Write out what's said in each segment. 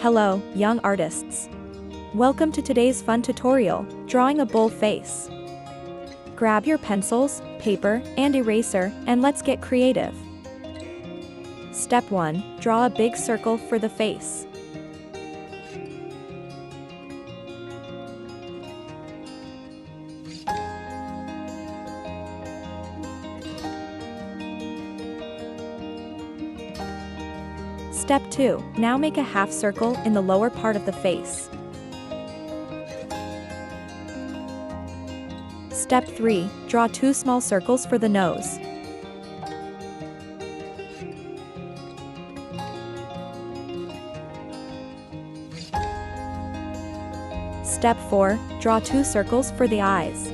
Hello, young artists. Welcome to today's fun tutorial, drawing a bull face. Grab your pencils, paper, and eraser, and let's get creative. Step 1. Draw a big circle for the face. Step 2. Now make a half circle in the lower part of the face. Step 3. Draw 2 small circles for the nose. Step 4. Draw 2 circles for the eyes.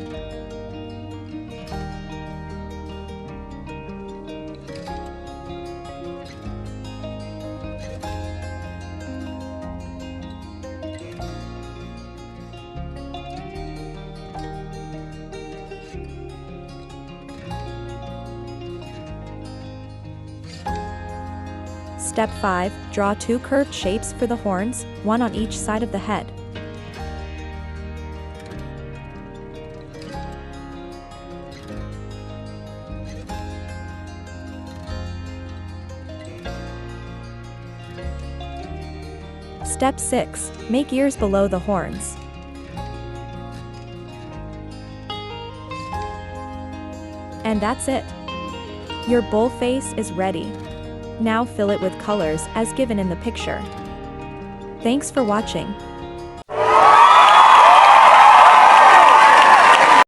Step 5. Draw 2 curved shapes for the horns, one on each side of the head. Step 6. Make ears below the horns. And that's it. Your bull face is ready. Now fill it with colors as given in the picture. Thanks for watching.